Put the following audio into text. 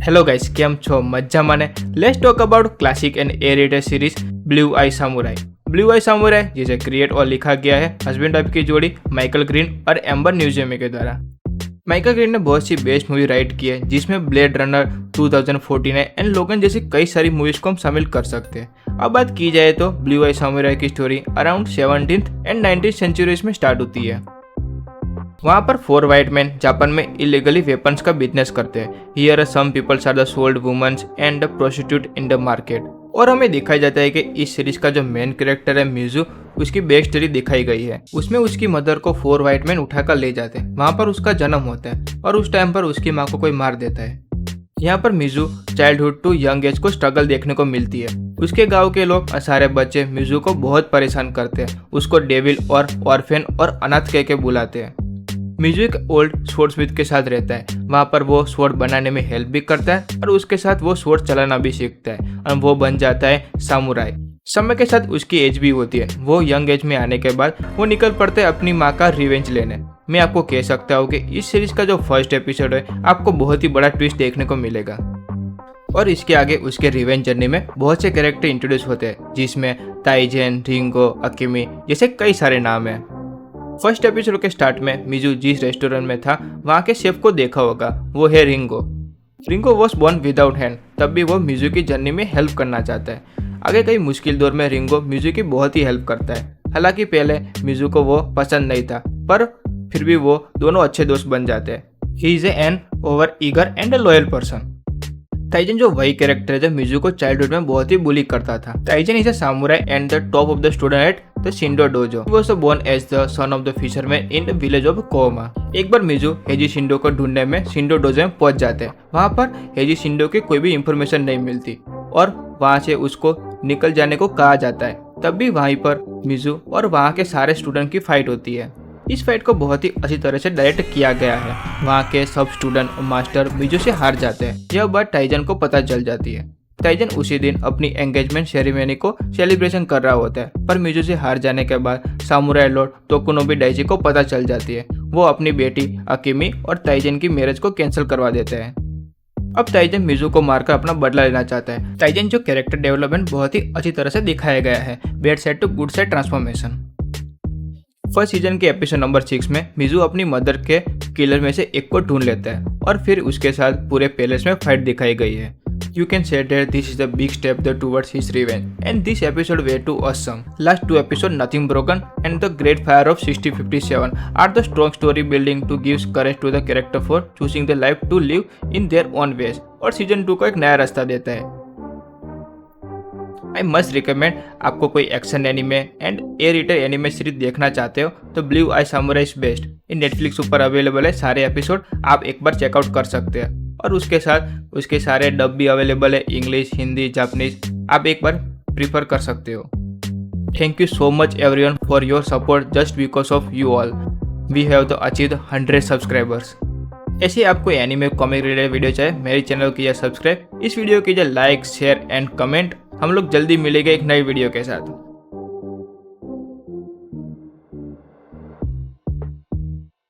Hello guys, કેમ છો? મજામાં ને? Let's talk about classic and R rated series Blue I Samurai. Blue I Samurai जिसे क्रिएट और लिखा गया है हस्बैंड वाइफ की जोड़ी माइकल ग्रीन और एम्बर न्यूजेमी के द्वारा। माइकल ग्रीन ने बहुत सी बेस्ट मूवी राइट की है, जिसमें ब्लेड रनर 2049 एंड लोगन जैसी कई सारी मूवीज को हम शामिल कर सकते हैं। अब बात की जाए तो ब्लू आई सामुराई की story around 17th and 19th centuries में स्टार्ट होती है। वहाँ पर 4 वाइट मैन जापान में इलीगली वेपन्स का बिजनेस करते हैं। Here some peoples are the sold womens and the prostitute in the market. और हमें दिखाया जाता है कि इस सीरीज का जो मेन कैरेक्टर है मिजू, उसकी बैक स्टोरी दिखाई गई है। उसमें उसकी मदर को 4 वाइट मैन उठाकर ले जाते हैं। वहाँ पर उसका जन्म होता है और उस टाइम पर उसकी माँ को कोई मार देता है। यहाँ पर Mizu childhood to young age को स्ट्रगल देखने को मिलती है। उसके गांव के लोग सारे बच्चे मिजू को बहुत परेशान करते हैं, उसको डेविल और ऑर्फेन और अनाथ कह के बुलाते हैं। मिजू एक ओल्ड स्वॉर्डस्मिथ के साथ रहता है। वहाँ पर वो स्वॉर्ड बनाने में हेल्प भी करता है और उसके साथ वो स्वॉर्ड चलाना भी सीखता है और वो बन जाता है सामुराई। समय के साथ उसकी एज भी होती है। वो यंग एज में आने के बाद वो निकल पड़ते हैं अपनी माँ का रिवेंज लेने। मैं आपको कह सकता हूँ कि इस सीरीज का जो फर्स्ट एपिसोड है आपको बहुत ही बड़ा ट्विस्ट देखने को मिलेगा। और इसके आगे उसके रिवेंज जर्नी में बहुत से कैरेक्टर इंट्रोड्यूस होते हैं, जिसमें ताइजेन, रिंगो, अकिमी जैसे कई सारे नाम हैं। फर्स्ट एपिसोड के स्टार्ट में मिजू जिस रेस्टोरेंट में था वहाँ के शेफ को देखा होगा, वो है Ringo. Ringo was born without hand, तब भी वो मिजू की जर्नी में हेल्प करना चाहता है। आगे कई मुश्किल दौर में रिंगो मिजू की बहुत ही हेल्प करता है। हालांकि पहले मिजू को वो पसंद नहीं था, पर फिर भी वो दोनों अच्छे दोस्त बन जाते हैं। He is an over eager and a loyal person. Taigen जो वही कैरेक्टर है जो मिजू को चाइल्डहुड में बहुत ही बुली करता था। Taigen is a samurai and the top of the student at the Shindo dojo. He was born as the son of the fisherman in the village of Koma. एक बार Meizu hazy शिंडो को ढूंढने में शिंडो dojo में पहुंच जाते हैं। वहाँ पर हेजी शिंडो की कोई भी इंफॉर्मेशन नहीं मिलती और वहाँ से उसको निकल जाने को कहा जाता है। तब भी वहीं पर मिजू और वहाँ के सारे स्टूडेंट की फाइट होती है। इस फाइट को बहुत ही अच्छी तरह से डायरेक्ट किया गया है। वहाँ के सब स्टूडेंट और मास्टर मिजू से हार जाते हैं। यह बात टाइजन को पता चल जाती है। टाइजन उसी दिन अपनी एंगेजमेंट सेरेमनी को सेलिब्रेशन कर रहा होता है, पर मिजू से हार जाने के बाद सामुराई लॉर्ड तोकुनोबी डाइची को पता चल जाती है। वो अपनी बेटी अकिमी और टाइजन की मैरिज को कैंसिल करवा देते हैं। अब टाइजन मिजू को मारकर अपना बदला लेना चाहता है। टाइजन जो कैरेक्टर डेवलपमेंट बहुत ही अच्छी तरह से दिखाया गया है। Bad side to good side transformation. First season के एपिसोड नंबर 6 में मिजू अपनी मदर के किलर में से एक को ढूंढ लेता है और फिर उसके साथ पूरे पैलेस में फाइट दिखाई गई है। You can say that this is a big step towards his revenge, and this episode were too awesome. Last 2 episodes Nothing Broken and The Great Fire of 6057 are the strong story building to give courage to the character for choosing the life to live in their own ways, और season 2 को एक नया रास्ता देता है। I must recommend, आपको कोई action anime and R rated anime series देखना चाहते हो तो blue I Samurai is best. In Netflix ऊपर अवेलेबल है। सारे एपिसोड आप एक बार चेकआउट कर सकते हैं और उसके साथ उसके सारे डब भी अवेलेबल है, इंग्लिश, हिंदी, जापानीज। आप एक बार प्रीफर कर सकते हो। Thank you so much everyone for your support. Just because of you all we have the achieved 100 subscribers. ऐसे आपको एनिमे कॉमिक रिलेटेड वीडियो चाहिए, मेरे चैनल को कीजिए सब्सक्राइब, इस वीडियो कीजिए लाइक, शेयर एंड कमेंट। हम लोग जल्दी मिलेंगे एक नई वीडियो के साथ।